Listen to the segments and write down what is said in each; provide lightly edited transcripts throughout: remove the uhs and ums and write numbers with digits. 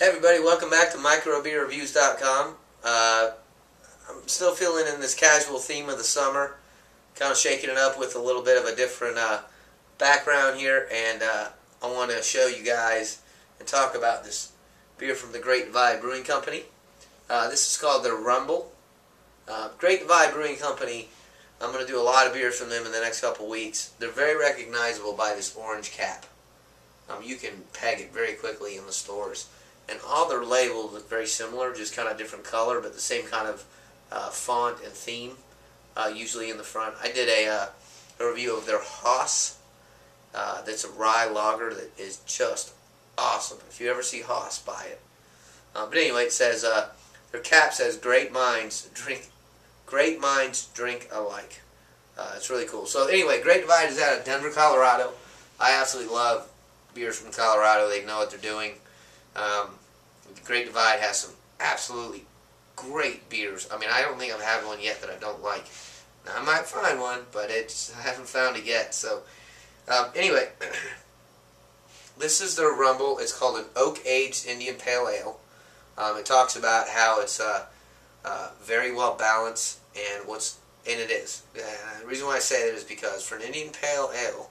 Hey everybody, welcome back to microbeerreviews.com. I'm still feeling in this casual theme of the summer, kind of shaking it up with a little bit of a different background here, and I want to show you guys and talk about this beer from the Great Divide Brewing Company. This is called the Rumble. Great Divide Brewing Company, I'm going to do a lot of beers from them in the next couple weeks. They're very recognizable by this orange cap. You can peg it very quickly in the stores. And all their labels look very similar, just kind of different color, but the same kind of font and theme, usually in the front. I did a review of their Haas. That's a rye lager that is just awesome. If you ever see Haas, buy it. But anyway, it says their cap says "Great minds drink alike." It's really cool. So anyway, Great Divide is out of Denver, Colorado. I absolutely love beers from Colorado. They know what they're doing. Great Divide has some absolutely great beers. I mean, I don't think I've had one yet that I don't like. Now, I might find one, but I haven't found it yet. So, anyway, this is their Rumble. It's called an oak-aged Indian Pale Ale. It talks about how it's very well balanced, and it is. The reason why I say that is because for an Indian Pale Ale,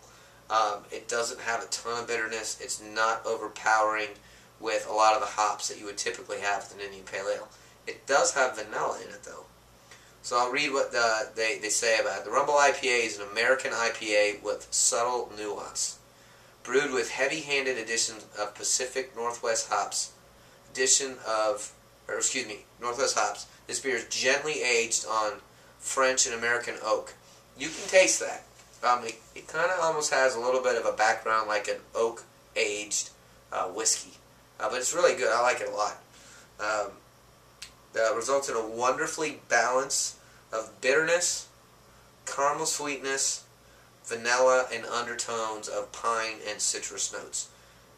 it doesn't have a ton of bitterness. It's not overpowering with a lot of the hops that you would typically have with an Indian Pale Ale. It does have vanilla in it, though. So I'll read what they say about it. The Rumble IPA is an American IPA with subtle nuance. Brewed with heavy-handed additions of Pacific Northwest hops. Northwest hops. This beer is gently aged on French and American oak. You can taste that. It kind of almost has a little bit of a background like an oak-aged whiskey. But it's really good. I like it a lot. That results in a wonderfully balance of bitterness, caramel sweetness, vanilla, and undertones of pine and citrus notes.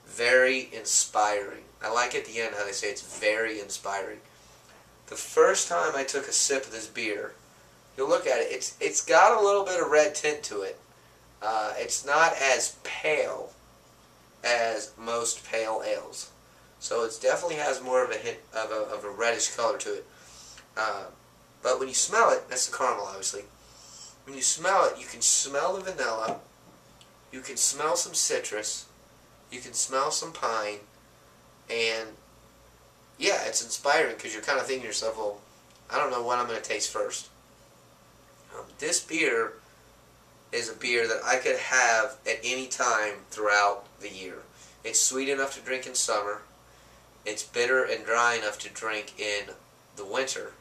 Very inspiring. I like at the end how they say it's very inspiring. The first time I took a sip of this beer, you'll look at it, it's got a little bit of red tint to it. It's not as pale as most pale ales. So it definitely has more of a hint of a reddish color to it. But when you smell it, that's the caramel obviously. When you smell it, you can smell the vanilla, you can smell some citrus, you can smell some pine, and yeah, it's inspiring because you're kind of thinking to yourself, well, I don't know what I'm going to taste first. This beer is a beer that I could have at any time throughout the year. It's sweet enough to drink in summer. It's bitter and dry enough to drink in the winter.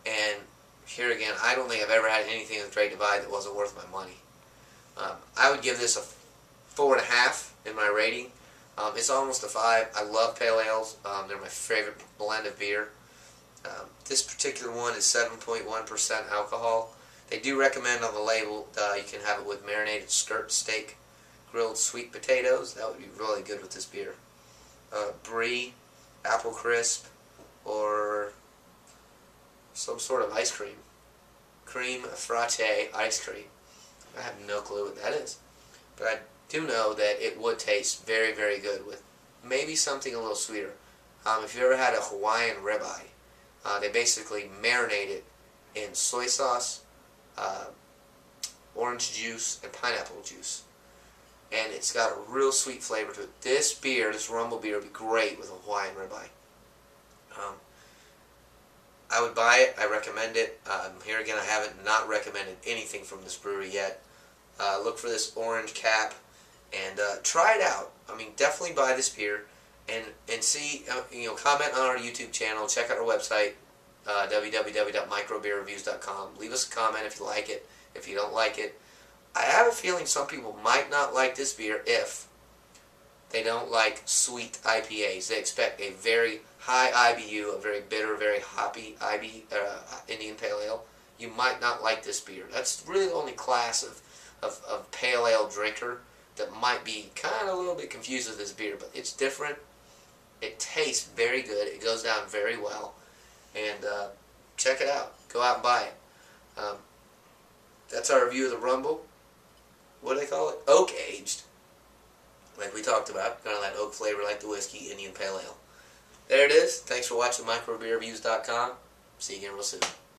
And here again, I don't think I've ever had anything with Great Divide that wasn't worth my money. I would give this a 4.5 in my rating. It's almost a 5. I love pale ales. They're my favorite blend of beer. This particular one is 7.1% alcohol. They do recommend on the label you can have it with marinated skirt steak, grilled sweet potatoes. That would be really good with this beer. Brie, apple crisp, or some sort of ice cream. Cream frate ice cream. I have no clue what that is. But I do know that it would taste very, very good with maybe something a little sweeter. If you ever had a Hawaiian ribeye, they basically marinate it in soy sauce, orange juice, and pineapple juice. And it's got a real sweet flavor to it. This beer, this Rumble beer, would be great with a Hawaiian ribeye. I would buy it. I recommend it. Here again, I haven't not recommended anything from this brewery yet. Look for this orange cap and try it out. I mean, definitely buy this beer and see. Comment on our YouTube channel. Check out our website, www.microbeerreviews.com. Leave us a comment if you like it. If you don't like it, I have a feeling some people might not like this beer if they don't like sweet IPAs. They expect a very high IBU, a very bitter, very hoppy Indian Pale Ale. You might not like this beer. That's really the only class of Pale Ale drinker that might be kind of a little bit confused with this beer. But it's different. It tastes very good. It goes down very well. And check it out. Go out and buy it. That's our review of the Rumble. What do they call it? Oak-aged. Like we talked about. Kind of that oak flavor like the whiskey, Indian Pale Ale. There it is. Thanks for watching microbeerreviews.com. See you again real soon.